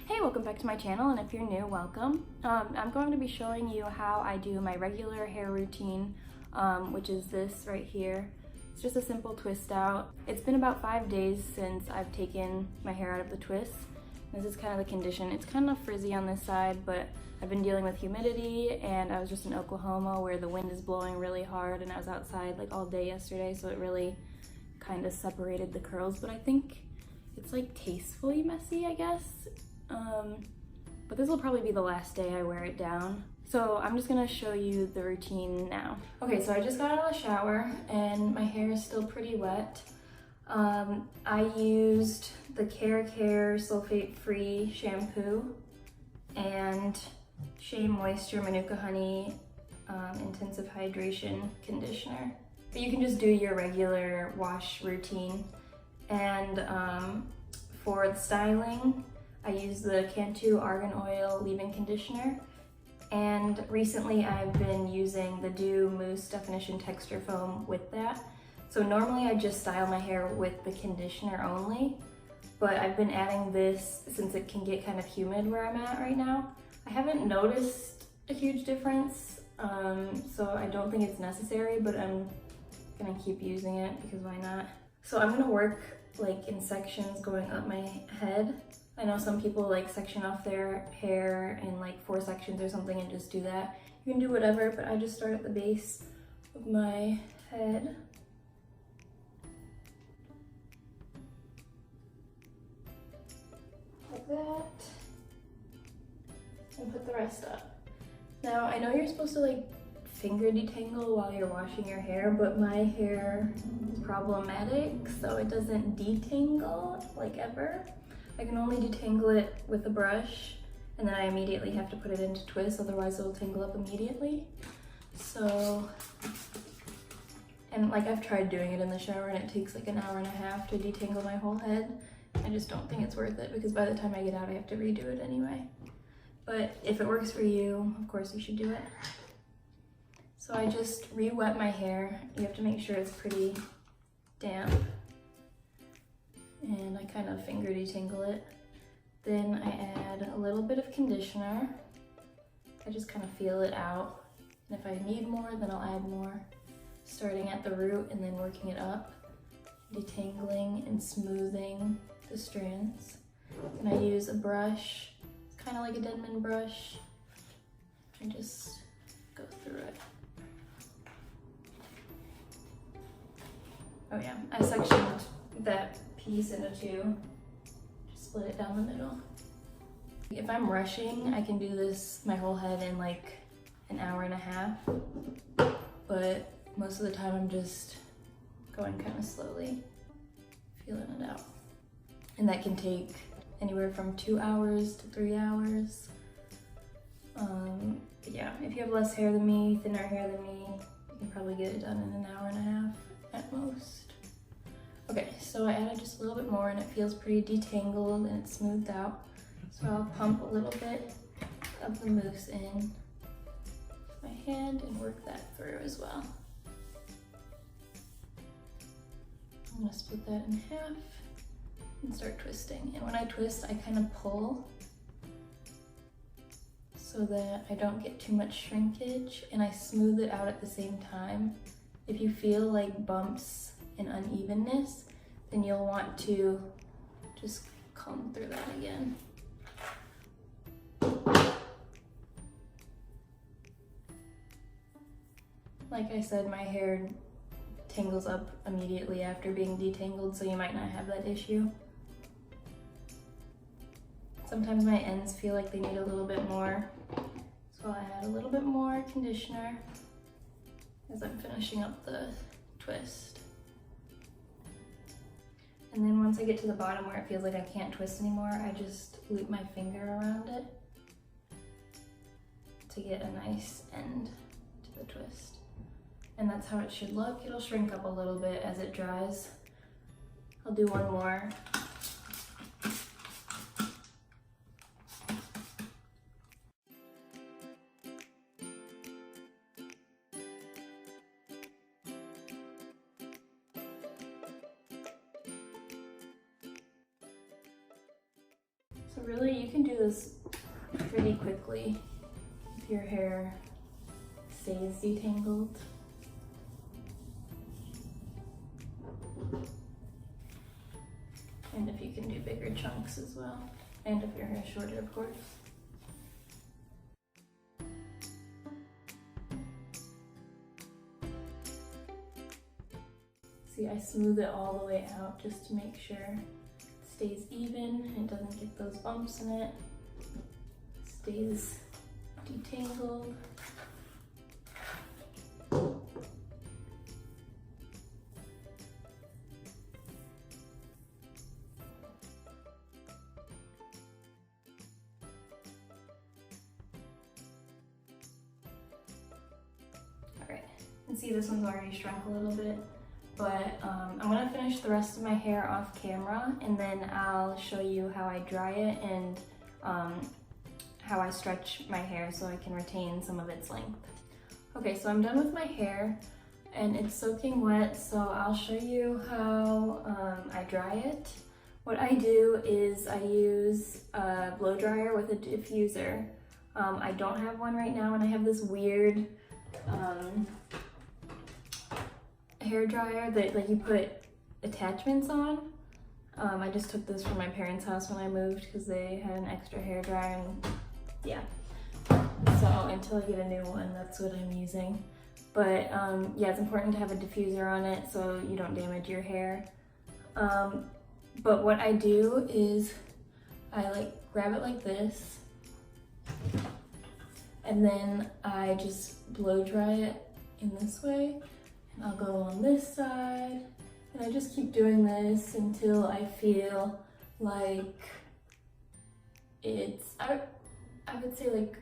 Hey, welcome back to my channel, and if you're new, welcome. I'm going to be showing you how I do my regular hair routine, which is this right here. It's just a simple twist out. It's been about 5 days since I've taken my hair out of the twist. This is kind of the condition. It's kind of frizzy on this side, but I've been dealing with humidity, and I was just in Oklahoma where the wind is blowing really hard, and I was outside like all day yesterday, so it really kind of separated the curls, but I think it's like tastefully messy, I guess. But this will probably be the last day I wear it down. So I'm just gonna show you the routine now. Okay, so I just got out of the shower and my hair is still pretty wet. I used the Care sulfate-free shampoo and Shea Moisture Manuka Honey Intensive Hydration Conditioner. But you can just do your regular wash routine. And for the styling, I use the Cantu Argan Oil Leave-In Conditioner, and recently I've been using the Dew Mousse Definition Texture Foam with that. So normally I just style my hair with the conditioner only, but I've been adding this since it can get kind of humid where I'm at right now. I haven't noticed a huge difference, so I don't think it's necessary, but I'm gonna keep using it because why not? So I'm gonna work like in sections going up my head. I know some people like section off their hair in like 4 sections or something and just do that. You can do whatever, but I just start at the base of my head. Like that. And put the rest up. Now, I know you're supposed to like finger detangle while you're washing your hair, but my hair is problematic, so it doesn't detangle like ever. I can only detangle it with a brush, and then I immediately have to put it into twist, otherwise it'll tangle up immediately. So, and like I've tried doing it in the shower and it takes like an hour and a half to detangle my whole head. I just don't think it's worth it because by the time I get out I have to redo it anyway. But if it works for you, of course you should do it. So I just re-wet my hair. You have to make sure it's pretty damp. And I kind of finger detangle it. Then I add a little bit of conditioner. I just kind of feel it out. And if I need more, then I'll add more. Starting at the root and then working it up. Detangling and smoothing the strands. And I use a brush. It's kind of like a Denman brush. And just go through it. Oh yeah, I sectioned that piece into 2, just split it down the middle. If I'm rushing, I can do this my whole head in like an hour and a half, but most of the time I'm just going kind of slowly, feeling it out. And that can take anywhere from 2 hours to 3 hours. But yeah, if you have less hair than me, thinner hair than me, you can probably get it done in an hour and a half at most. Okay, so I added just a little bit more and it feels pretty detangled and it's smoothed out. So I'll pump a little bit of the mousse in my hand and work that through as well. I'm gonna split that in half and start twisting. And when I twist, I kind of pull so that I don't get too much shrinkage, and I smooth it out at the same time. If you feel like bumps and unevenness, then you'll want to just comb through that again. Like I said, my hair tangles up immediately after being detangled, so you might not have that issue. Sometimes my ends feel like they need a little bit more, so I'll add a little bit more conditioner as I'm finishing up the twist. And then once I get to the bottom where it feels like I can't twist anymore, I just loop my finger around it to get a nice end to the twist. And that's how it should look. It'll shrink up a little bit as it dries. I'll do one more. So really, you can do this pretty quickly if your hair stays detangled. And if you can do bigger chunks as well. And if your hair is shorter, of course. See, I smooth it all the way out just to make sure it stays even and it doesn't get those bumps in it. Stays detangled. Alright, and see this one's already shrunk a little bit, but I'm gonna finish the rest of my hair off camera and then I'll show you how I dry it and how I stretch my hair so I can retain some of its length. Okay, so I'm done with my hair and it's soaking wet, so I'll show you how I dry it. What I do is I use a blow dryer with a diffuser. I don't have one right now and I have this weird hair dryer that like you put attachments on. I just took this from my parents' house when I moved because they had an extra hair dryer and yeah. So until I get a new one, that's what I'm using. But yeah, it's important to have a diffuser on it so you don't damage your hair. But what I do is I like grab it like this and then I just blow dry it in this way. And I'll go on this side and I just keep doing this until I feel like it's, I would say like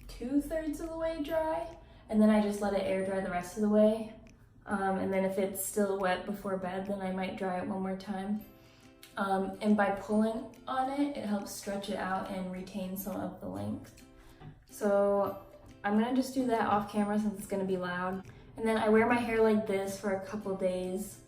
2/3 of the way dry, and then I just let it air dry the rest of the way. And then if it's still wet before bed, then I might dry it one more time. And by pulling on it, it helps stretch it out and retain some of the length. So I'm gonna just do that off camera since it's gonna be loud. And then I wear my hair like this for a couple days,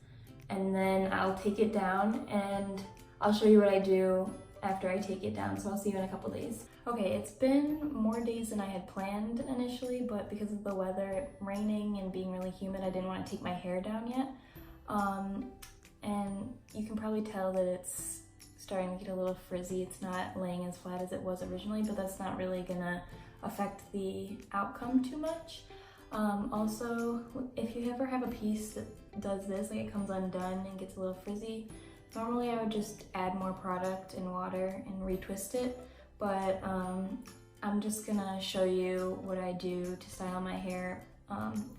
and then I'll take it down and I'll show you what I do after I take it down. So I'll see you in a couple days. Okay, it's been more days than I had planned initially, but because of the weather, raining and being really humid, I didn't want to take my hair down yet. And you can probably tell that it's starting to get a little frizzy. It's not laying as flat as it was originally, but that's not really gonna affect the outcome too much. Also, if you ever have a piece that does this, like it comes undone and gets a little frizzy, normally I would just add more product and water and retwist it, but I'm just gonna show you what I do to style my hair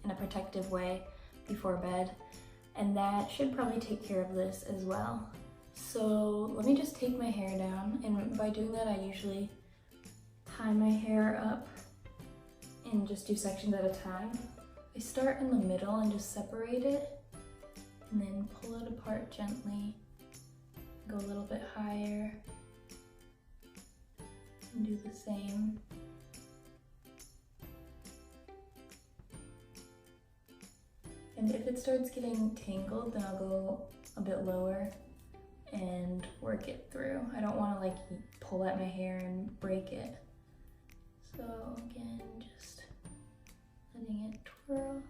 in a protective way before bed, and that should probably take care of this as well. So let me just take my hair down, and by doing that I usually tie my hair up and just do sections at a time. I start in the middle and just separate it and then pull it apart gently, go a little bit higher and do the same. And if it starts getting tangled, then I'll go a bit lower and work it through. I don't want to like pull at my hair and break it. So again, just letting it twirl.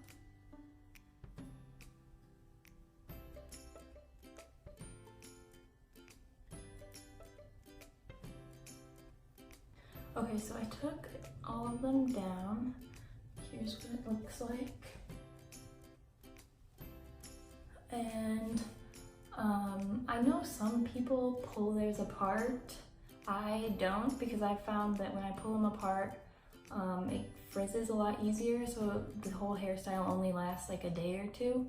Okay, so I took all of them down. Here's what it looks like. And I know some people pull theirs apart. I don't, because I found that when I pull them apart, it frizzes a lot easier, so the whole hairstyle only lasts like a day or two.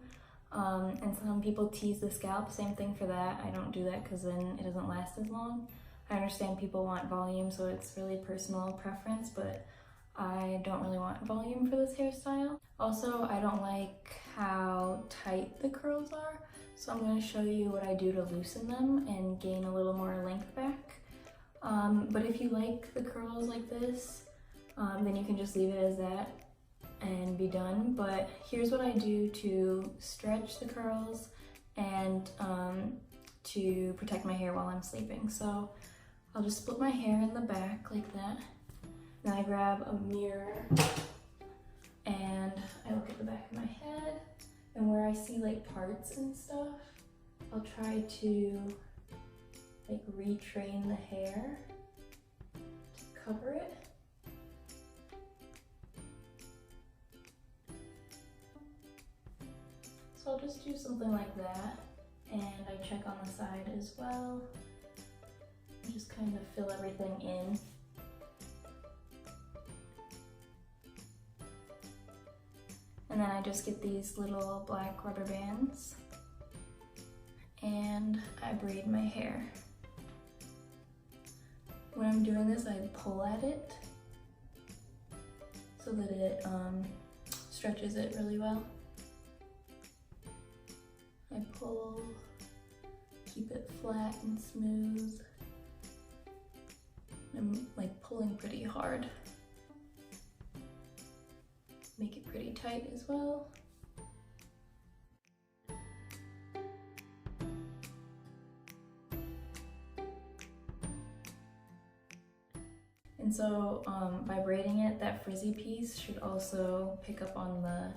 And some people tease the scalp, same thing for that. I don't do that because then it doesn't last as long. I understand people want volume, so it's really personal preference, but I don't really want volume for this hairstyle. Also, I don't like how tight the curls are, so I'm going to show you what I do to loosen them and gain a little more length back. But if you like the curls like this, then you can just leave it as that and be done. But here's what I do to stretch the curls and to protect my hair while I'm sleeping. So I'll just split my hair in the back like that. Then I grab a mirror and I look at the back of my head, and where I see like parts and stuff, I'll try to like retrain the hair to cover it. So I'll just do something like that, and I check on the side as well. And just kind of fill everything in. And then I just get these little black rubber bands and I braid my hair. When I'm doing this, I pull at it so that it stretches it really well. I pull, keep it flat and smooth. I'm like pulling pretty hard. Make it pretty tight as well. And so by braiding it, that frizzy piece should also pick up on the,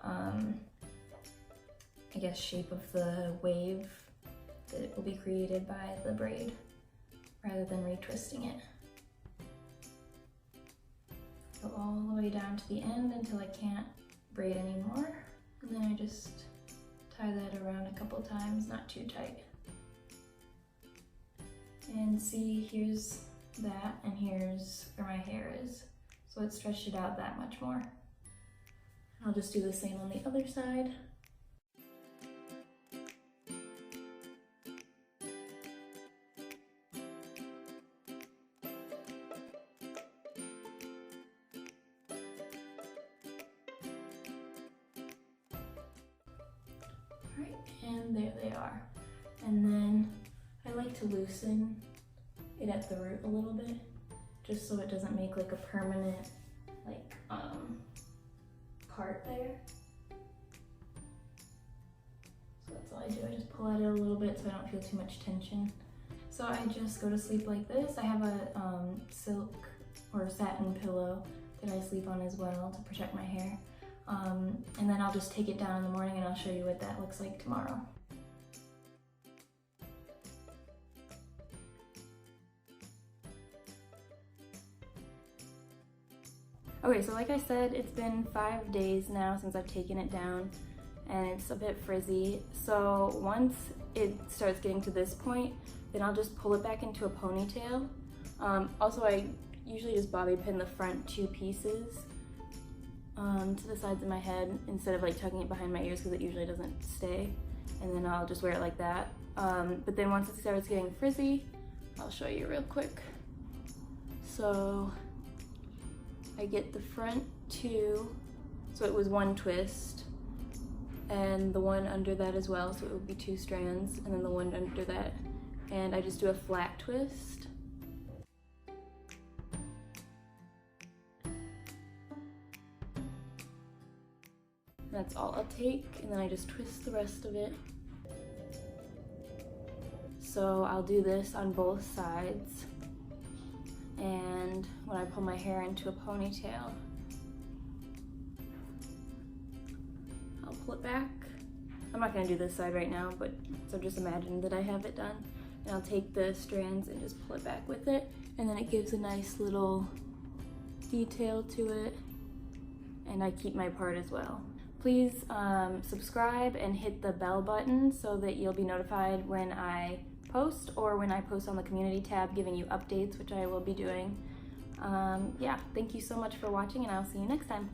I guess, shape of the wave that will be created by the braid, rather than retwisting it. Go all the way down to the end until I can't braid anymore. And then I just tie that around a couple times, not too tight. And see, here's that, and here's where my hair is. So it stretched it out that much more. I'll just do the same on the other side. Alright, and there they are. And then I like to loosen it at the root a little bit, just so it doesn't make like a permanent part there. So that's all I do. I just pull at it a little bit so I don't feel too much tension. So I just go to sleep like this. I have a silk or satin pillow that I sleep on as well to protect my hair. And then I'll just take it down in the morning and I'll show you what that looks like tomorrow. Okay, so like I said, it's been 5 days now since I've taken it down, and it's a bit frizzy. So once it starts getting to this point, then I'll just pull it back into a ponytail. Also, I usually just bobby pin the front 2 pieces to the sides of my head instead of like tucking it behind my ears, because it usually doesn't stay. And then I'll just wear it like that. But then once it starts getting frizzy, I'll show you real quick. So I get the front 2, so it was 1 twist, and the one under that as well, so it would be 2 strands, and then the one under that, and I just do a flat twist. That's all I'll take, and then I just twist the rest of it. So I'll do this on both sides. And when I pull my hair into a ponytail, I'll pull it back. I'm not gonna do this side right now, but so just imagine that I have it done. And I'll take the strands and just pull it back with it. And then it gives a nice little detail to it. And I keep my part as well. Please subscribe and hit the bell button so that you'll be notified when I post, or when I post on the community tab giving you updates, which I will be doing. Yeah, thank you so much for watching, and I'll see you next time.